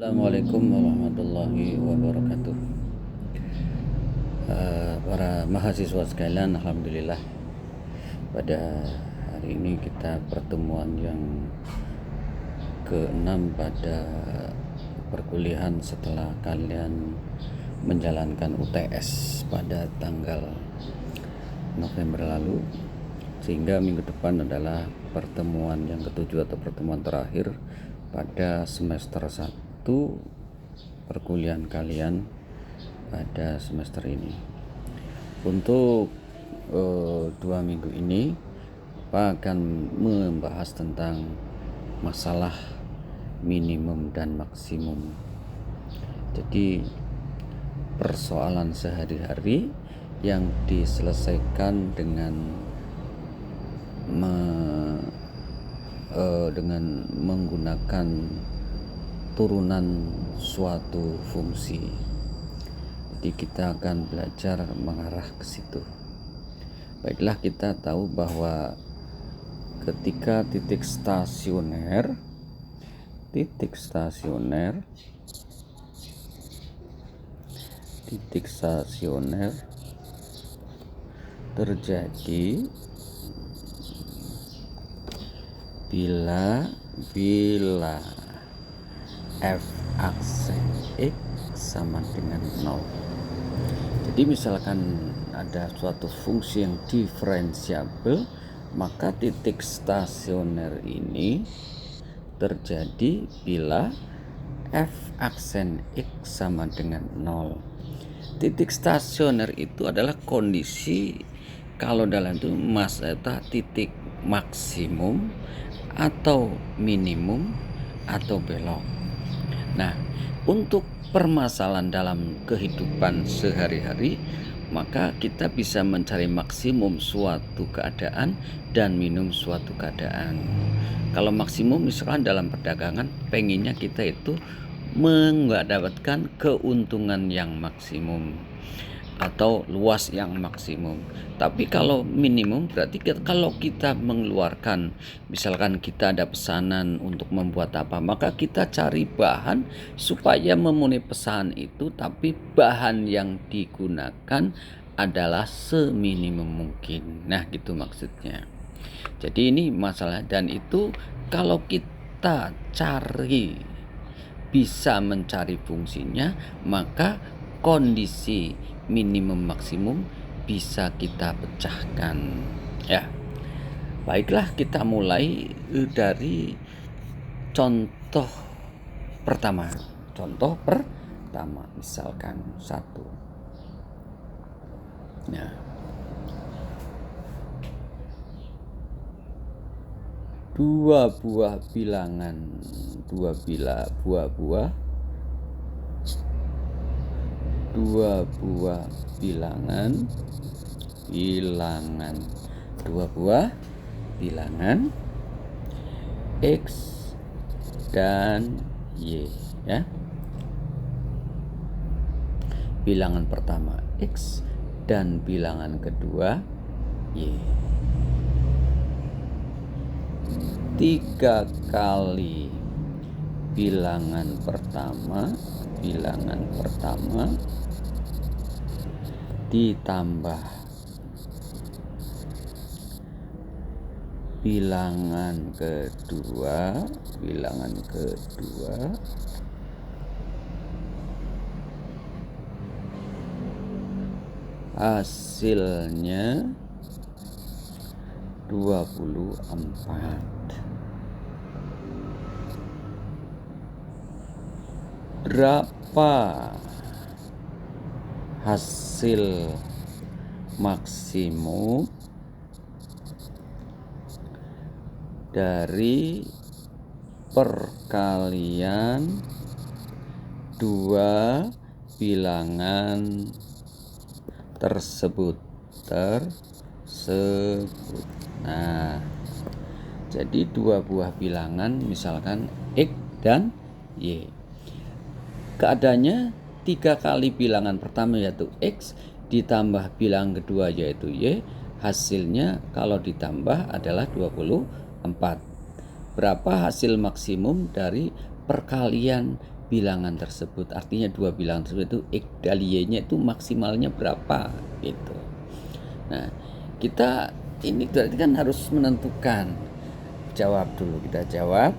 Assalamualaikum warahmatullahi wabarakatuh. Para mahasiswa sekalian, alhamdulillah pada hari ini kita pertemuan yang ke-6 pada perkuliahan setelah kalian menjalankan UTS pada tanggal November lalu, sehingga minggu depan adalah pertemuan yang ke-7 atau pertemuan terakhir pada semester 1 perkuliahan kalian pada semester ini. Untuk 2 minggu ini Pak akan membahas tentang masalah minimum dan maksimum. Jadi persoalan sehari-hari yang diselesaikan dengan menggunakan turunan suatu fungsi. Jadi kita akan belajar mengarah ke situ. Baiklah, kita tahu bahwa ketika titik stasioner terjadi bila f aksen x sama dengan 0. Jadi misalkan ada suatu fungsi yang diferensiabel, maka titik stasioner ini terjadi bila f aksen x sama dengan 0. Titik stasioner itu adalah kondisi kalau dalam itu titik maksimum atau minimum atau belok. Nah, untuk permasalahan dalam kehidupan sehari-hari, maka kita bisa mencari maksimum suatu keadaan dan minimum suatu keadaan. Kalau maksimum misalkan dalam perdagangan, pengennya kita itu mendapatkan keuntungan yang maksimum atau luas yang maksimum. Tapi kalau minimum berarti kalau kita mengeluarkan, misalkan kita ada pesanan untuk membuat apa, maka kita cari bahan supaya memenuhi pesanan itu, tapi bahan yang digunakan adalah seminimum mungkin. Nah, gitu maksudnya. Jadi ini masalah, dan itu kalau kita bisa mencari fungsinya, maka kondisi minimum maksimum bisa kita pecahkan. Ya, baiklah, kita mulai dari contoh pertama. Misalkan 1. Nah, dua buah bilangan X dan Y, ya. Bilangan pertama X dan bilangan kedua Y. 3 kali bilangan pertama ditambah bilangan kedua hasilnya 24. Berapa hasil maksimum dari perkalian dua bilangan tersebut. Nah, jadi dua buah bilangan misalkan X dan Y. Keadaannya 3 kali bilangan pertama yaitu X ditambah bilangan kedua yaitu Y, hasilnya kalau ditambah adalah 24. Berapa hasil maksimum dari perkalian bilangan tersebut. Artinya dua bilangan tersebut itu X dan Y-nya itu maksimalnya berapa gitu. Nah, kita ini berarti kan harus menentukan. Jawab dulu, kita jawab.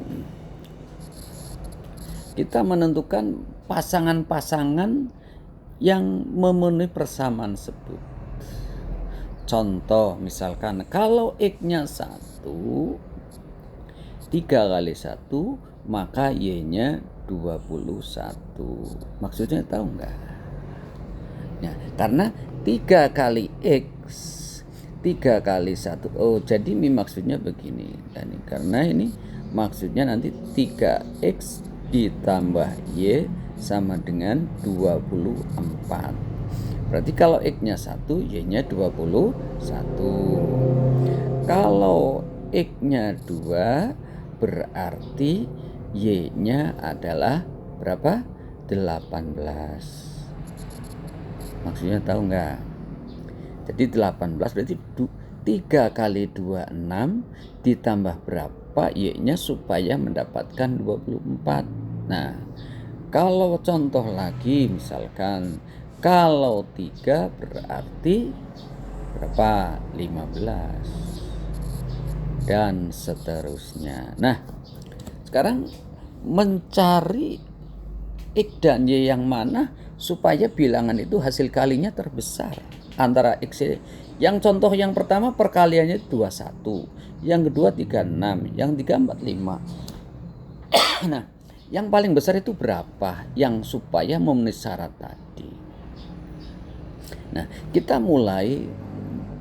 Kita menentukan pasangan-pasangan yang memenuhi persamaan tersebut. Contoh misalkan kalau X-nya 1, 3 kali 1, maka Y-nya 21. Maksudnya tahu enggak? Ya, karena 3 kali X, 3 kali 1. Oh, jadi ini maksudnya begini. Dan karena ini maksudnya nanti 3X ditambah Y sama dengan 24. Berarti kalau X-nya 1, Y-nya 21. Kalau X-nya 2, berarti Y-nya adalah berapa? 18. Maksudnya tahu nggak? Jadi 18 berarti 3 kali 2, 6, ditambah berapa Y-nya supaya mendapatkan 24. Nah, kalau contoh lagi misalkan kalau 3 berarti berapa? 15. Dan seterusnya. Nah, sekarang mencari X dan Y yang mana supaya bilangan itu hasil kalinya terbesar antara X. Yang contoh yang pertama perkaliannya 21, yang kedua 36, yang ketiga 45. Nah, yang paling besar itu berapa yang supaya memenuhi syarat tadi. Nah, kita mulai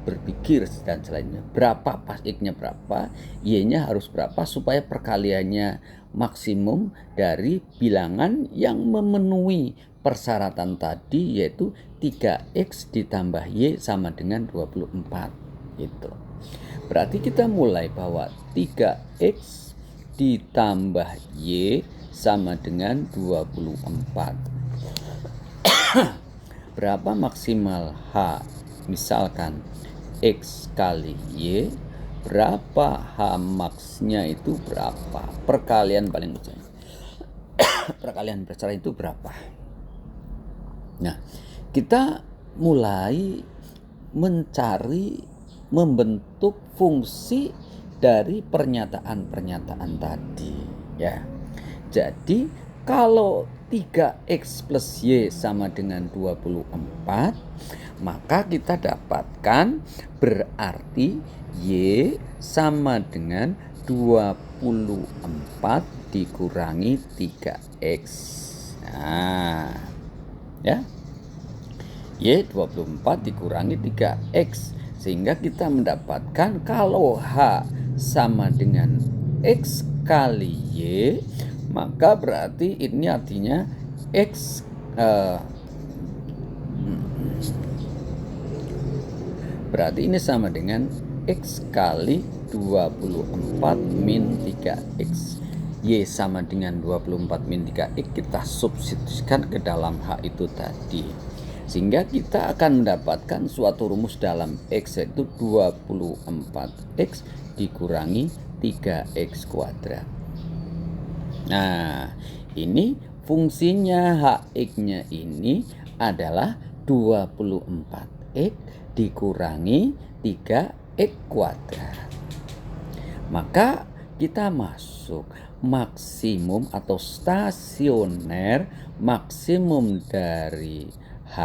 berpikir dan selainnya, berapa pas X-nya berapa, Y-nya harus berapa supaya perkaliannya maksimum dari bilangan yang memenuhi persyaratan tadi, yaitu 3X ditambah Y sama dengan 24 gitu. Berarti kita mulai bahwa 3X ditambah Y sama dengan 24. Berapa maksimal H? Misalkan X kali Y, berapa H max-nya itu berapa? Perkalian paling besar. Perkalian besar itu berapa? Nah, kita mulai mencari, membentuk fungsi dari pernyataan-pernyataan tadi ya. Jadi kalau 3X plus Y sama dengan 24, maka kita dapatkan berarti Y sama dengan 24 dikurangi 3X. Nah, ya. Y 24 dikurangi 3X. Sehingga kita mendapatkan kalau H sama dengan X kali Y, maka berarti ini artinya X berarti ini sama dengan X kali 24 min 3X. Y sama dengan 24 min 3X kita substitusikan ke dalam H itu tadi. Sehingga kita akan mendapatkan suatu rumus dalam X, yaitu 24X dikurangi 3X kuadrat. Nah, ini fungsinya HX-nya ini adalah 24X dikurangi 3X kuadrat. Maka kita masuk maksimum atau stasioner maksimum dari H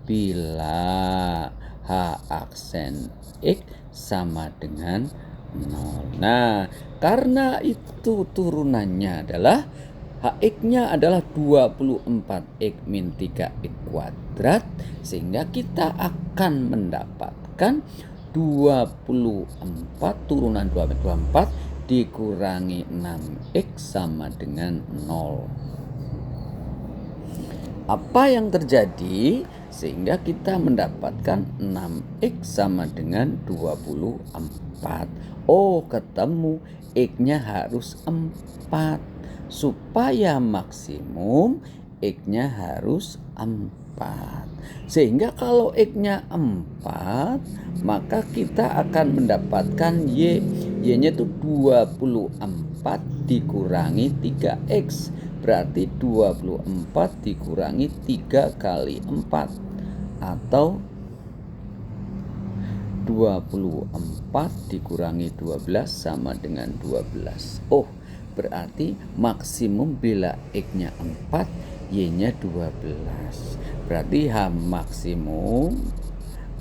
bila H aksen X sama dengan 0. Nah, karena itu turunannya adalah HX-nya adalah 24X min 3X kuadrat, sehingga kita akan mendapatkan 24 turunan 24 dikurangi 6X sama dengan 0. Apa yang terjadi? Sehingga kita mendapatkan 6X sama dengan 24. Oh, ketemu X-nya harus 4. Supaya maksimum X-nya harus 4. Sehingga kalau X-nya 4, maka kita akan mendapatkan Y. Y-nya itu 24 dikurangi 3X. berarti 24 dikurangi 3 kali 4 atau 24 dikurangi 12 sama dengan 12. Oh, berarti maksimum bila X-nya 4, Y-nya 12. Berarti H maksimum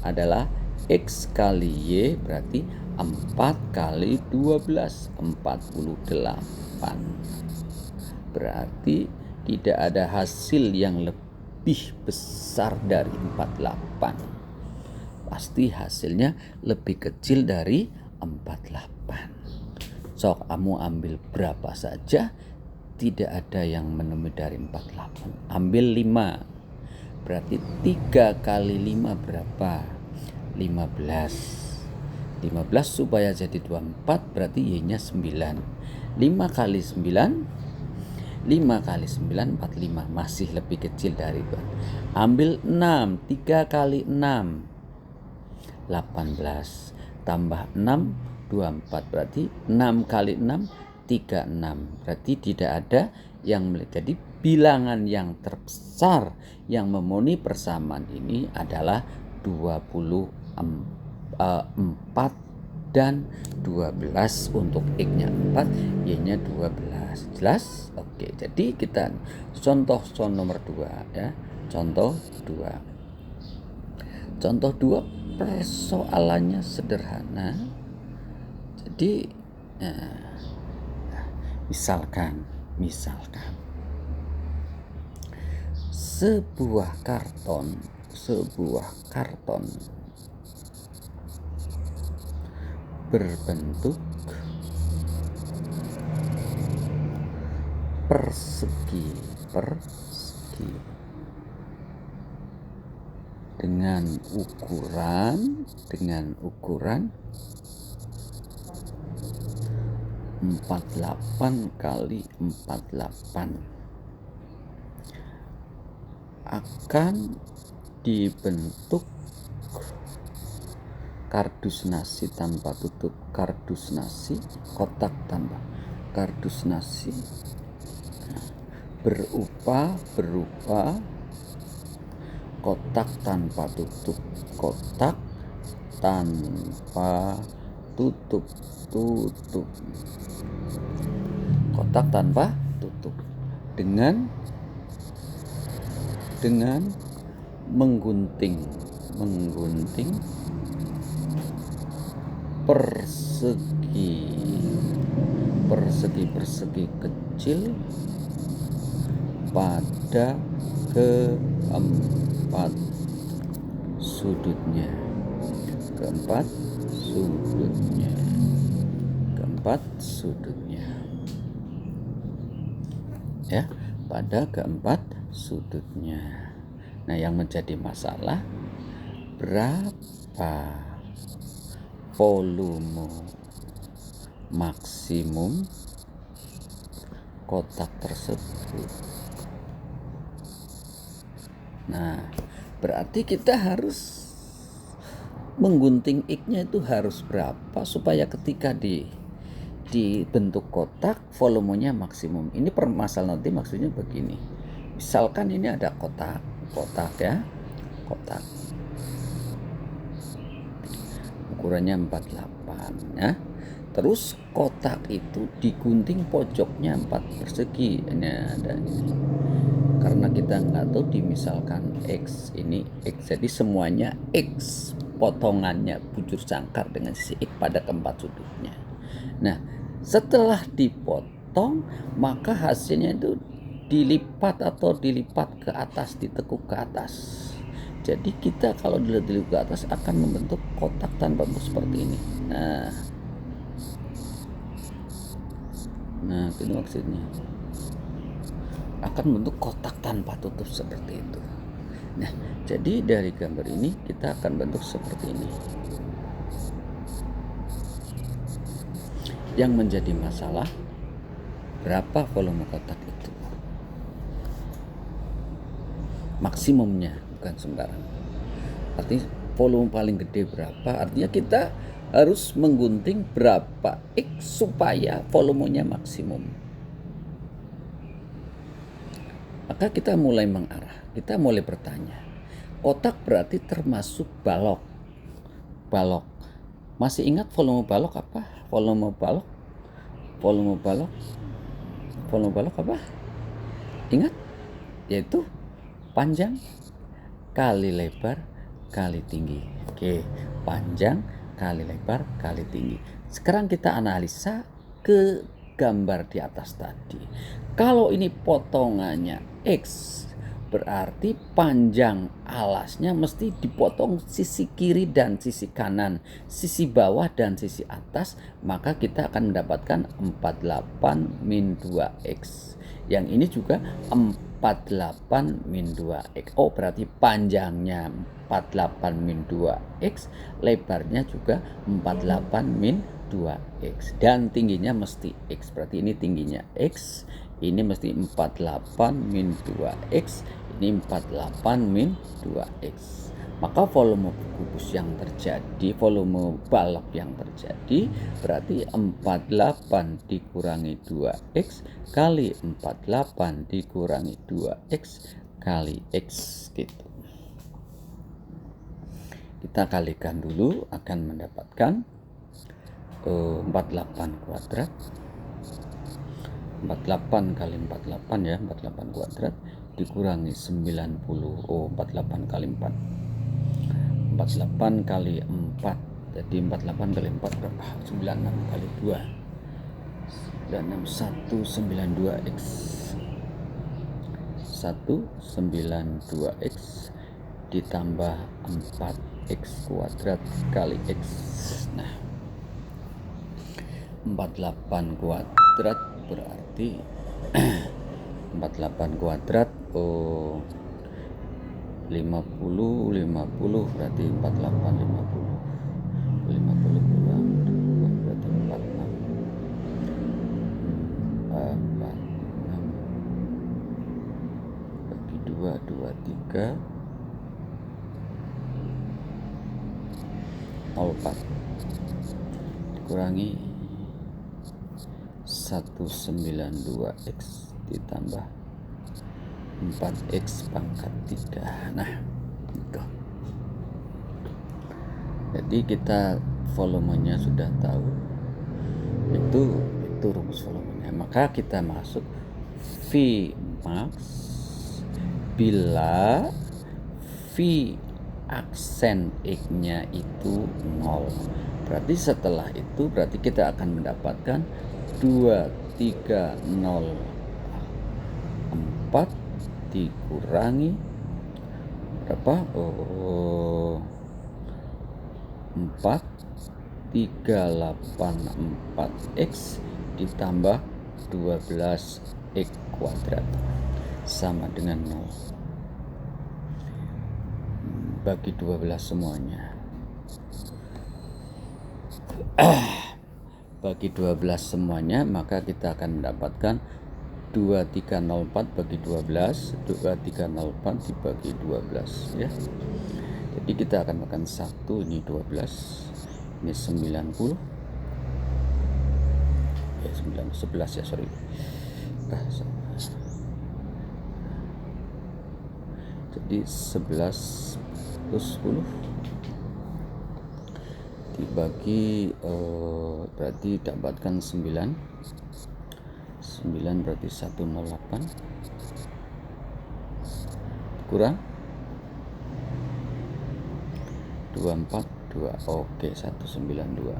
adalah X kali Y, berarti 4 kali 12, 48. Berarti tidak ada hasil yang lebih besar dari 48. Pasti hasilnya lebih kecil dari 48. Sok kamu ambil berapa saja, tidak ada yang menemui dari 48. Ambil 5. Berarti 3 kali 5 berapa? 15. 15 supaya jadi 24 berarti Y-nya 9. 5 kali 9 5 kali 9 45, masih lebih kecil dari itu. Ambil 6. 3 kali 6 18 tambah 6 24, berarti 6 kali 6 36. Berarti tidak ada yang jadi bilangan yang terbesar yang memenuhi persamaan ini adalah 24 dan 12. Untuk X-nya 4, Y-nya 12. Jelas? Oke, jadi kita contoh nomor 2 ya. Contoh 2. Contoh 2 persoalannya sederhana. Jadi misalkan sebuah karton berbentuk persegi dengan ukuran 48 kali 48 akan dibentuk kardus nasi tanpa tutup, kardus nasi kotak tanpa kardus nasi berupa kotak tanpa tutup, kotak tanpa tutup, kotak tanpa tutup dengan menggunting persegi kecil pada keempat sudutnya ya, pada keempat sudutnya. Nah, yang menjadi masalah berapa volume maksimum kotak tersebut. Nah, berarti kita harus menggunting X-nya itu harus berapa supaya ketika dibentuk kotak volumenya maksimum. Ini permasalahan nanti maksudnya begini. Misalkan ini ada kotak ya, kotak ukurannya 48 ya. Terus kotak itu digunting pojoknya 4 persegi. Ini ada ini. Karena kita nggak tahu misalkan X ini X, jadi semuanya X, potongannya bujur sangkar dengan sisi X pada keempat sudutnya. Nah, setelah dipotong maka hasilnya itu dilipat ke atas, ditekuk ke atas. Jadi kita kalau dilihat ke atas akan membentuk kotak tanpa bentuk seperti ini. Nah itu maksudnya akan membentuk kotak tanpa tutup seperti itu. Nah, jadi dari gambar ini kita akan bentuk seperti ini. Yang menjadi masalah berapa volume kotak itu, maksimumnya, bukan sembarang. Artinya volume paling gede berapa, artinya kita harus menggunting berapa X supaya volumenya maksimum. Maka kita mulai mengarah, kita mulai bertanya. Kotak berarti termasuk balok. Balok. Masih ingat volume balok apa? Volume balok? Volume balok? Volume balok apa? Ingat? Yaitu panjang kali lebar kali tinggi. Oke, panjang kali lebar kali tinggi. Sekarang kita analisa ke gambar di atas tadi. Kalau ini potongannya X, berarti panjang alasnya mesti dipotong sisi kiri dan sisi kanan, sisi bawah dan sisi atas, maka kita akan mendapatkan 48 min 2X. Yang ini juga 48 min 2X. Oh, berarti panjangnya 48 min 2X, lebarnya juga 48 min 2X. Dan tingginya mesti X. Berarti ini tingginya X, ini mesti 48 min 2X, ini 48 min 2X. Maka volume kubus yang terjadi, volume balok yang terjadi berarti 48 dikurangi 2X kali 48 dikurangi 2X kali X gitu. Kita kalikan dulu, akan mendapatkan 48 kuadrat. 48 kali 48 ya, 48 kuadrat dikurangi 90. Oh, 48 kali 4. 48 kali 4. Jadi 48 kali 4 berapa? 96 kali 2. 96192X. 192X ditambah 4X kuadrat kali X. Nah, 48 kuadrat berarti 48 kuadrat 50 berarti 48 50 kurang 2 berarti 46 bagi 2 23 04 dikurangi 192X ditambah 4X pangkat 3. Nah, itu. Jadi kita volumenya sudah tahu. Itu rumus volumenya. Maka kita masuk V max bila V aksen X-nya itu 0. Berarti setelah itu berarti kita akan mendapatkan 2304 dikurangi berapa? 4384X ditambah 12X kuadrat sama dengan 0. Bagi 12 semuanya. Bagi 12 semuanya, maka kita akan mendapatkan 2304 bagi 12, 2304 dibagi 12 ya. Jadi kita akan makan 1, ini 12, ini 90. 11 ya, sorry. Jadi 11 plus 10 dibagi berarti dapatkan 9 berarti 108 kurang 242. Oke, 192.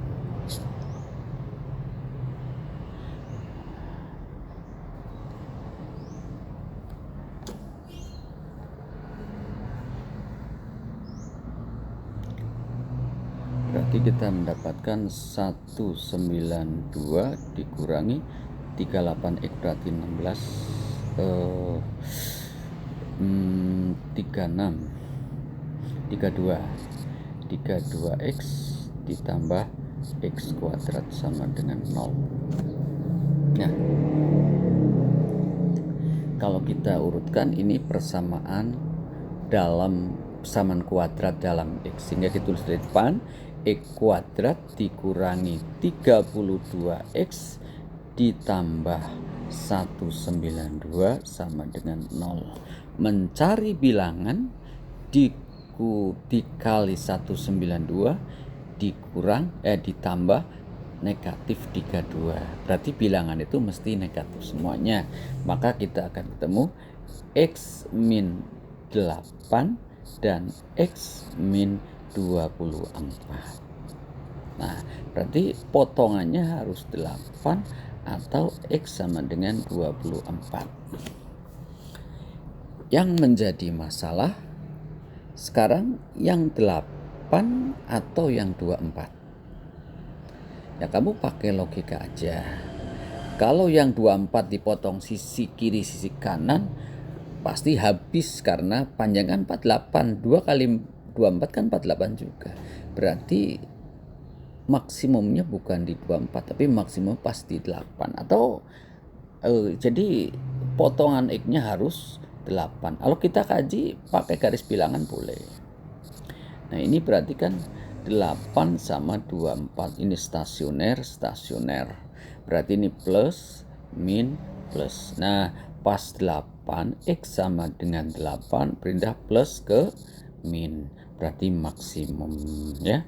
Berarti kita mendapatkan 192 dikurangi 38X berarti 16 32X ditambah X kuadrat sama dengan 0. Nah, kalau kita urutkan ini persamaan dalam persamaan kuadrat dalam X, sehingga ditulis di depan X kuadrat dikurangi 32X ditambah 192 sama dengan 0. Mencari bilangan dikali 192 ditambah negatif 32. Berarti bilangan itu mesti negatif semuanya. Maka kita akan ketemu X min 8 dan X min 24. Nah, berarti potongannya harus 8 atau X sama dengan 24. Yang menjadi masalah sekarang yang 8 atau yang 24. Ya kamu pakai logika aja. Kalau yang 24 dipotong sisi kiri sisi kanan pasti habis karena panjangnya 48. 2 kali 24 kan 48 juga. Berarti maksimumnya bukan di 24 tapi maksimum pasti 8 atau jadi potongan X-nya harus 8. Kalau kita kaji pakai garis bilangan boleh. Nah, ini berarti kan 8 sama 24. Ini stasioner. Berarti ini plus, min, plus. Nah, pas 8 X sama dengan 8 pindah plus ke min. Berarti maksimum ya.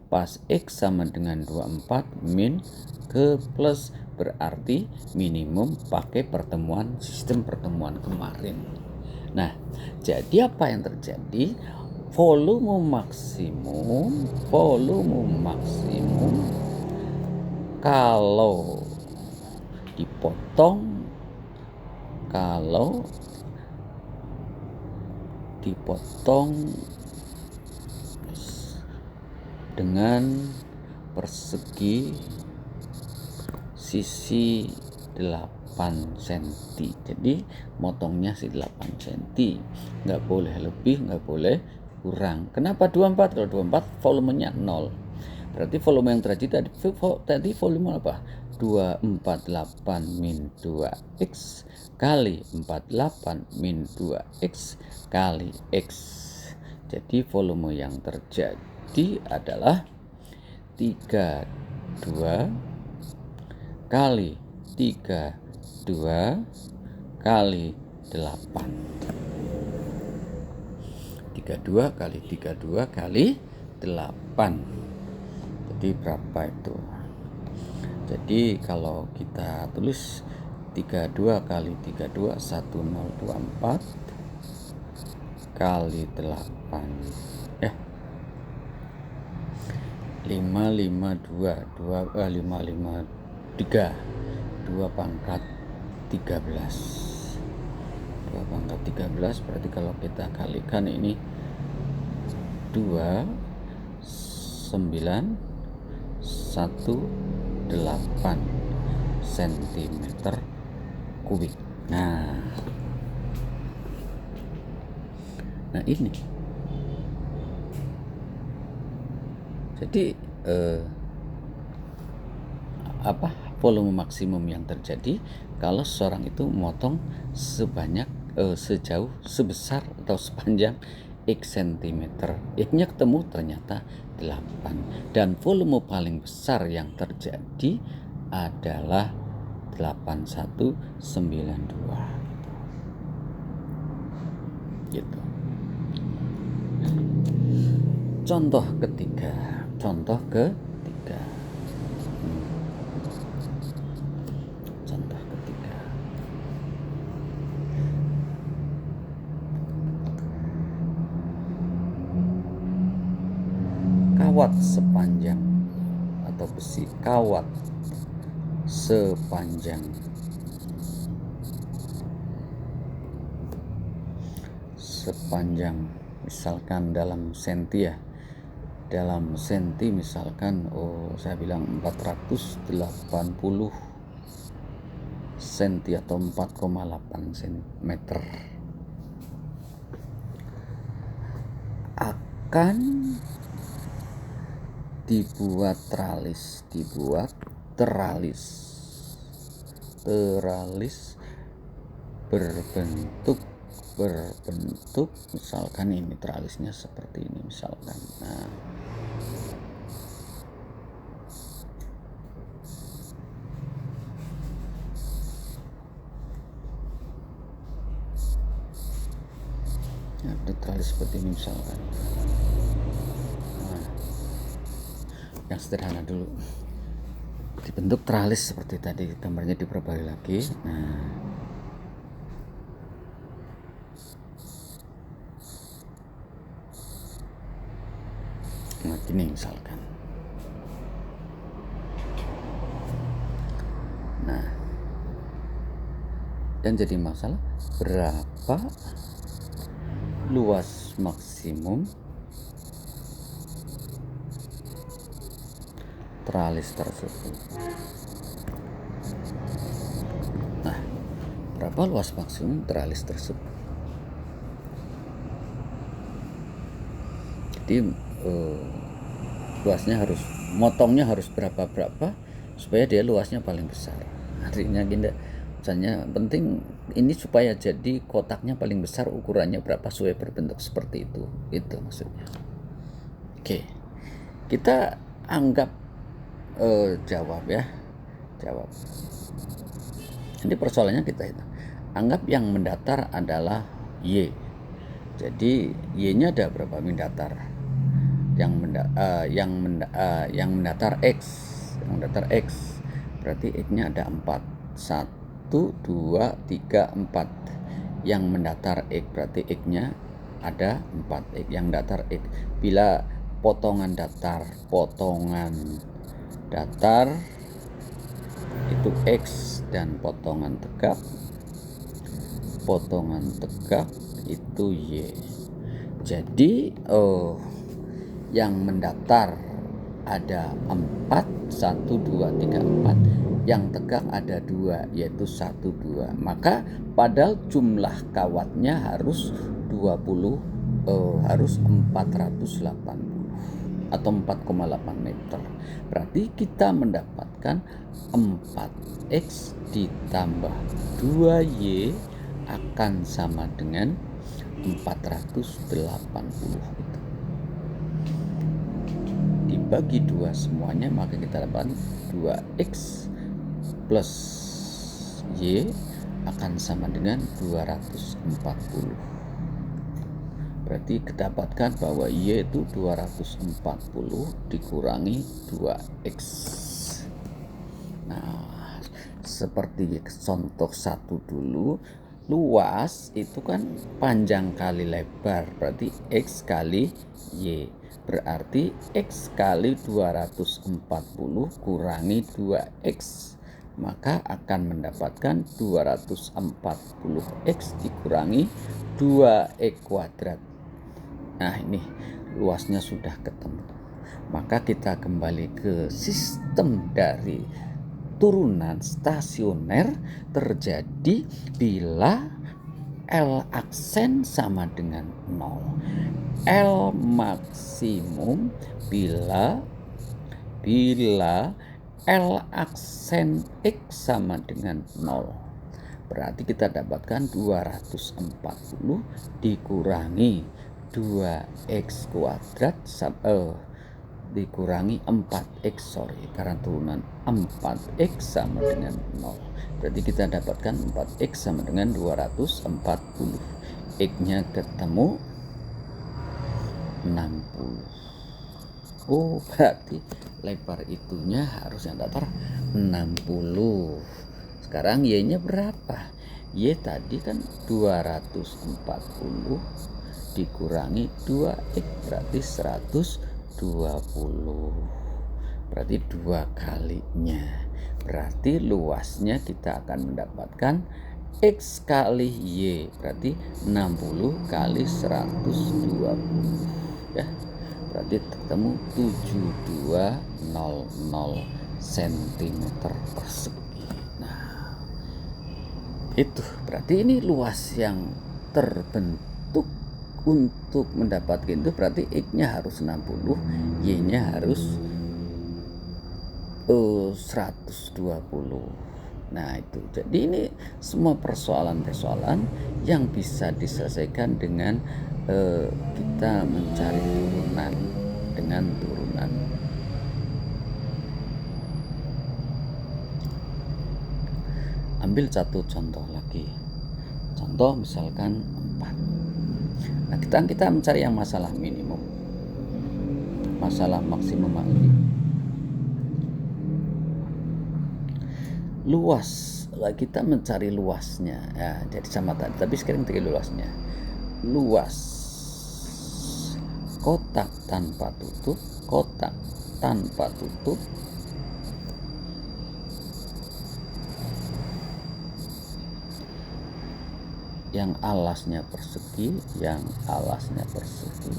Pas X sama dengan 24 min ke plus berarti minimum pakai sistem pertemuan kemarin. Nah, jadi apa yang terjadi? Volume maksimum kalau dipotong dengan persegi sisi 8 cm. Jadi motongnya sih 8 cm. Nggak boleh lebih, nggak boleh kurang. Kenapa 24? Kalau 24 volumenya 0. Berarti volume yang terjadi tadi volume apa? 248 min 2X kali 48 min 2X kali X. Jadi volume yang terjadi adalah 32 kali 32 kali 8. 32 kali 32 kali 8. Jadi berapa itu? Jadi kalau kita tulis 32 kali 32 1024 kali 8 553 2 pangkat 13 berarti kalau kita kalikan ini 2918 cm kubik. Nah ini jadi volume maksimum yang terjadi kalau seseorang itu memotong sebesar atau sepanjang X cm. X-nya ketemu ternyata 8 dan volume paling besar yang terjadi adalah 8192 gitu. Contoh ketiga. Kawat sepanjang atau besi kawat sepanjang misalkan dalam senti ya. Dalam senti misalkan saya bilang 480 senti atau 4,8 cm akan dibuat teralis berbentuk misalkan ini teralisnya seperti ini misalkan. Nah, Ada tralis seperti ini misalkan. Nah, yang sederhana dulu, dibentuk tralis seperti tadi, gambarnya diperbalik lagi. Nah gini misalkan. Nah, yang jadi masalah berapa luas maksimum tralis tersebut. Nah, berapa luas maksimum tralis tersebut? Jadi luasnya harus, motongnya harus berapa supaya dia luasnya paling besar. Artinya gini, misalnya penting ini supaya jadi kotaknya paling besar, ukurannya berapa supaya berbentuk seperti itu maksudnya. Oke, kita anggap jawab. Ini persoalannya kita itu anggap yang mendatar adalah Y. Jadi Y-nya ada berapa mendatar? Yang mendatar X. Yang mendatar X berarti X-nya ada 4. 1, 2, 3, 4. Yang mendatar X berarti X-nya ada 4. X yang datar X. Bila potongan datar itu X dan potongan tegak itu Y. Jadi yang mendatar ada 4, 1, 2, 3, 4. Yang tegak ada 2, yaitu 1, 2. Maka padahal jumlah kawatnya harus 20, harus 480 atau 4,8 meter. Berarti kita mendapatkan 4X ditambah 2Y akan sama dengan 480 itu. Dibagi 2 semuanya, maka kita dapat 2X plus Y akan sama dengan 240. Berarti kedapatkan bahwa Y itu 240 dikurangi 2X. Nah, seperti contoh 1 dulu, luas itu kan panjang kali lebar, berarti X kali Y. Berarti X kali 240 kurangi 2X, maka akan mendapatkan 240X dikurangi 2E kuadrat. Nah, ini luasnya sudah ketemu. Maka kita kembali ke sistem dari turunan stasioner terjadi bila L aksen sama dengan 0. L maksimum bila L aksen X sama dengan 0. Berarti kita dapatkan 240 dikurangi 2X kuadrat dikurangi 4X, karena turunan 4X sama dengan 0. Berarti kita dapatkan 4X sama dengan 240. X-nya ketemu 60. Oh, berarti lebar itunya harus yang datar 60. Sekarang Y-nya berapa? Y tadi kan 240 dikurangi 2X berarti 120. Berarti 2 kalinya. Berarti luasnya kita akan mendapatkan X kali Y, berarti 60 kali 120 ya. Berarti ketemu 7200 cm persegi. Nah, itu berarti ini luas yang terbentuk untuk mendapatkan itu, berarti X-nya harus 60, Y-nya harus 120. Nah, itu. Jadi ini semua persoalan-persoalan yang bisa diselesaikan dengan kita mencari turunan dengan turunan. Ambil satu contoh lagi. Contoh misalkan Nah, kita mencari yang masalah minimum, masalah maksimum lagi. Luas, kita mencari luasnya ya, jadi sama tadi, tapi sekarang cari luasnya. Luas kotak tanpa tutup, kotak tanpa tutup yang alasnya persegi, yang alasnya persegi,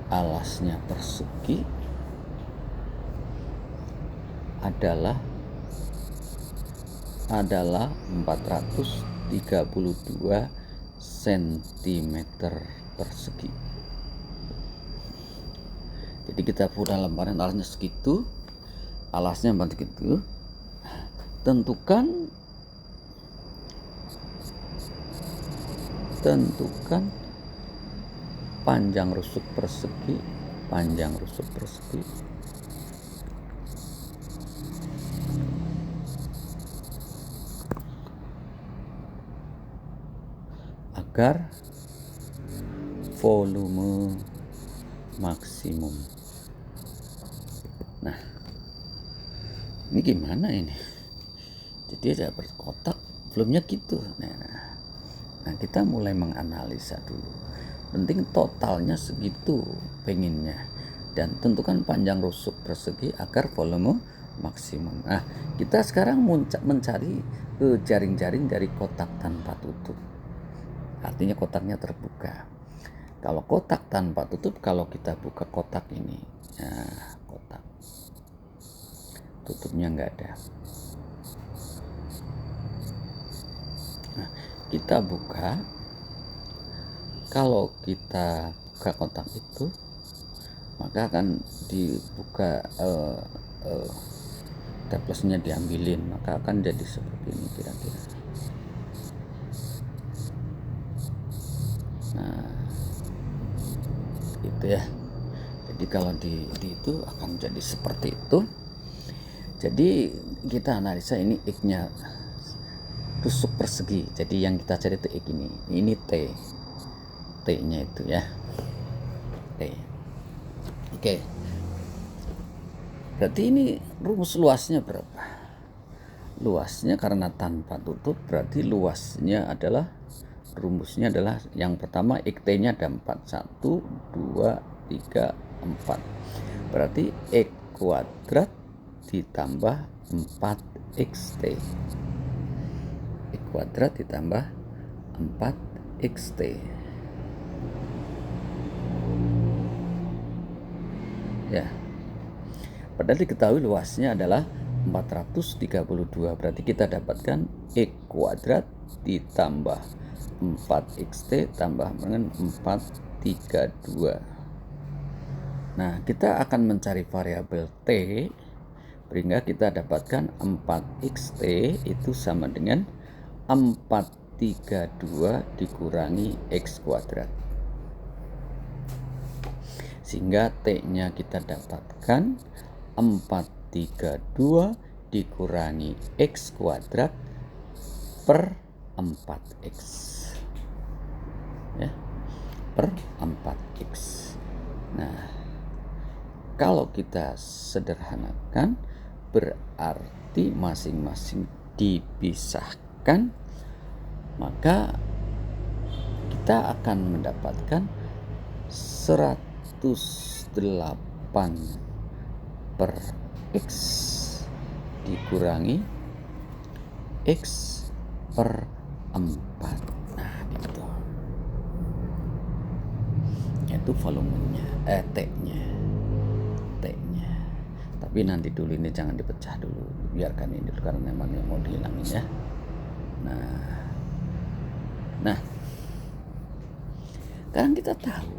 alasnya persegi adalah 432 cm persegi. Jadi kita punya lembaran alasnya segitu, alasnya begitu. Tentukan panjang rusuk persegi, agar volume maksimum. Nah, ini gimana ini? Jadi ada kotak belumnya gitu. Nah, kita mulai menganalisa dulu. Penting totalnya segitu pengennya, dan tentukan panjang rusuk persegi agar volume maksimum. Nah, kita sekarang mencari jaring-jaring dari kotak tanpa tutup. Artinya kotaknya terbuka. Kalau kotak tanpa tutup, kalau kita buka kotak ini, nah, kotak tutupnya nggak ada. Nah, kita buka. Kalau kita buka kotak itu, maka akan dibuka taplesnya diambilin, maka akan jadi seperti ini kira-kira. Nah, itu ya. Jadi kalau di itu akan jadi seperti itu. Jadi kita analisa ini X-nya tusuk persegi. Jadi yang kita cari itu X ini. Ini T-nya itu ya. T. Oke. Berarti ini rumus luasnya berapa? Luasnya karena tanpa tutup, berarti luasnya adalah, rumusnya adalah yang pertama X-T-nya ada 4. 1, 2, 3, 4. Berarti X kuadrat ditambah 4XT. X kuadrat ditambah 4XT. Ya. Padahal diketahui luasnya adalah 432. Berarti kita dapatkan X kuadrat ditambah 4XT tambah dengan 432. Nah, kita akan mencari variabel T, sehingga kita dapatkan 4XT itu sama dengan 432 dikurangi X kuadrat. Sehingga T-nya kita dapatkan 432 dikurangi X kuadrat per 4X. Ya, per 4X. Nah, kalau kita sederhanakan, berarti masing-masing dipisahkan, maka kita akan mendapatkan 108 per X dikurangi X per 4. Nah, itu. Itu volumenya, T-nya. Tapi nanti dulu ini jangan dipecah dulu, biarkan ini dulu karena memang mau dihilangin ya. Nah, sekarang kita tahu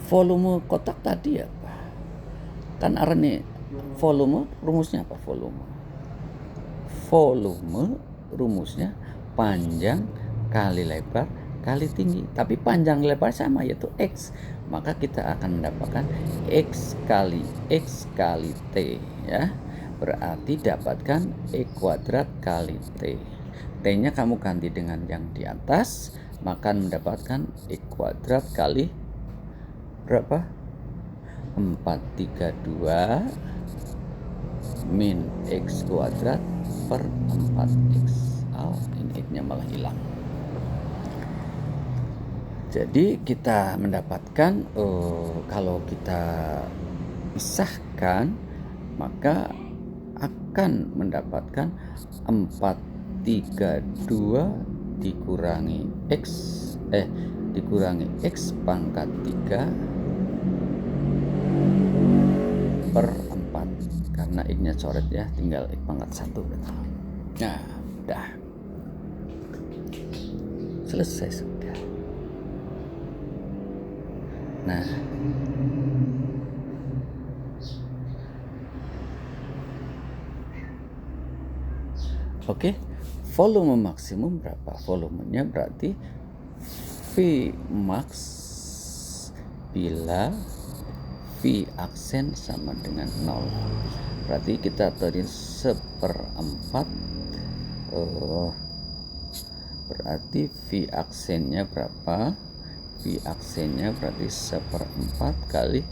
volume kotak tadi apa? Kan arane volume rumusnya apa? Volume rumusnya panjang kali lebar kali tinggi, tapi panjang lebar sama yaitu X, maka kita akan mendapatkan X kali T ya, berarti dapatkan X kuadrat kali T. T-nya kamu ganti dengan yang di atas, maka mendapatkan X kuadrat kali berapa? 432 min X kuadrat per 4X. Oh, ini X-nya malah hilang. Jadi kita mendapatkan kalau kita pisahkan, maka akan mendapatkan 432 dikurangi X pangkat 3 per 4, karena X-nya coret ya, tinggal X pangkat 1. Nah, udah selesai sudah. Nah, oke, volume maksimum berapa? Volumenya berarti V max bila V aksen sama dengan 0. Berarti kita tadi 1/4, berarti V aksennya berapa? V aksennya berarti 1/4 kali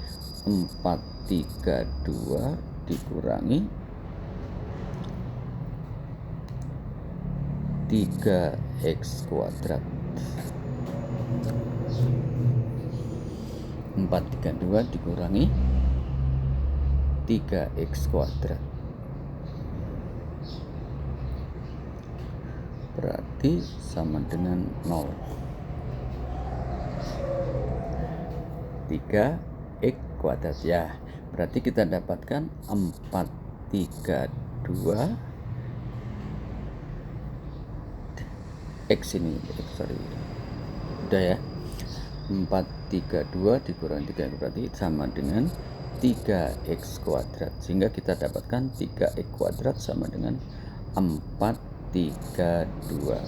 432 dikurangi 3X kuadrat. 432 dikurangi 3X kuadrat berarti sama dengan 0. 3X kuadrat ya. Berarti kita dapatkan 432 X ini, sorry, udah ya. 432 dikurangi 3 berarti sama dengan 3X kuadrat, sehingga kita dapatkan 3X kuadrat sama dengan 432.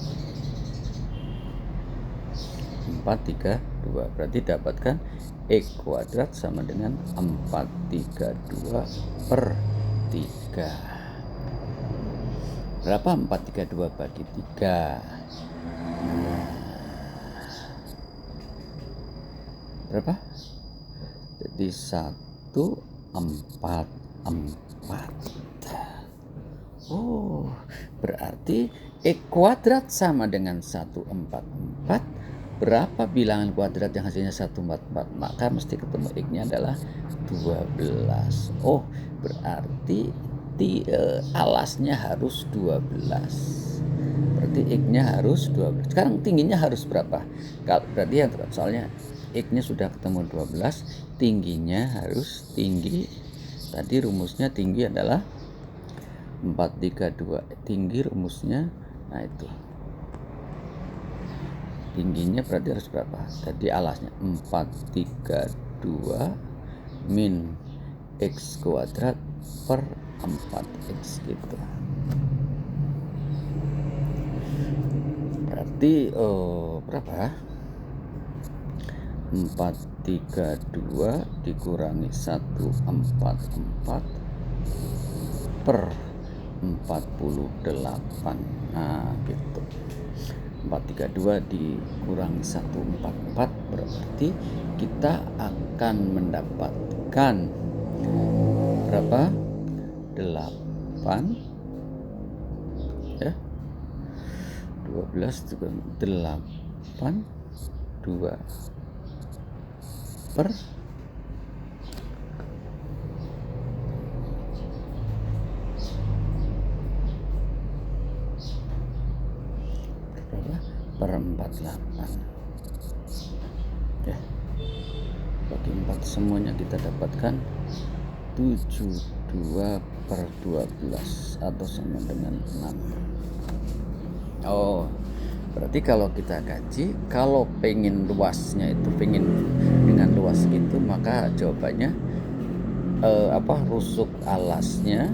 Berarti dapatkan X kuadrat sama dengan 432 per 3. Berapa 432 bagi 3? Berapa? Jadi 144. Oh, berarti X kuadrat sama dengan 144. Berapa bilangan kuadrat yang hasilnya 144? Maka mesti ketemu X-nya adalah 12. Oh, berarti alasnya harus 12. Berarti X-nya harus 12. Sekarang tingginya harus berapa? Berarti yang soalnya X-nya sudah ketemu 12, tingginya harus tinggi. Tadi rumusnya tinggi adalah 432. Tinggi rumusnya, nah itu. Tingginya berarti harus berapa? Tadi alasnya 432 min X kuadrat per 4X gitu. Berarti berapa? 432 dikurangi 144 per 48. Nah gitu, 432 dikurangi 144 berarti kita akan mendapatkan berapa? 8 ya, 12 juga 8 2 per 48 ya. Bagi 4 semuanya kita dapatkan 72 per 12 atau sama dengan 6. Oh, berarti kalau kita kaji, kalau pengen luasnya itu pengen dengan luas gitu, maka jawabannya rusuk alasnya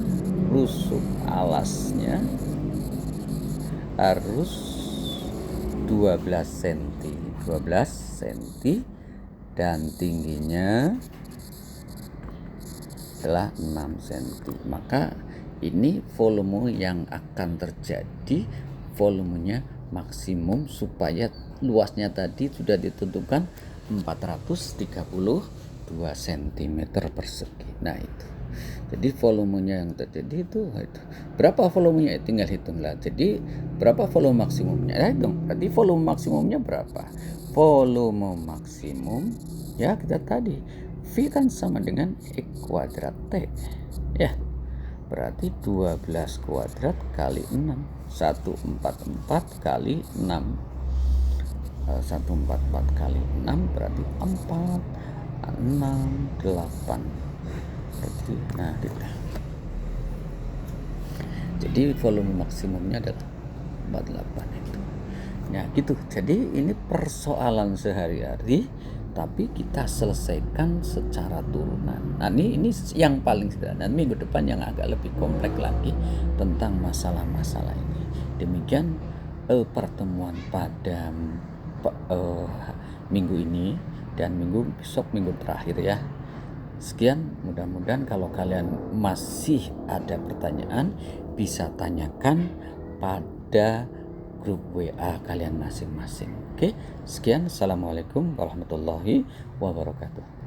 harus 12 cm dan tingginya adalah 6 cm. Maka ini volume yang akan terjadi volumenya maksimum supaya luasnya tadi sudah ditentukan 432 cm persegi. Nah itu. Jadi volumenya yang terjadi itu berapa volumenya, tinggal hitunglah. Jadi berapa volume maksimumnya? Hitung. Berarti volume maksimumnya berapa? Volume maksimum ya kita tadi V kan sama dengan X kuadrat T. Ya. Berarti 12 kuadrat kali 6. 144 kali 6. 144 kali 6 berarti 4 6 8. Jadi volume maksimumnya adalah 48 itu. Nah gitu. Jadi ini persoalan sehari-hari, tapi kita selesaikan secara turunan. Nah ini yang paling sederhana. Minggu depan yang agak lebih kompleks lagi tentang masalah-masalah ini. Demikian pertemuan pada minggu ini dan minggu besok, minggu terakhir ya. Sekian, mudah-mudahan kalau kalian masih ada pertanyaan bisa tanyakan pada grup WA kalian masing-masing. Oke, sekian. Assalamualaikum warahmatullahi wabarakatuh.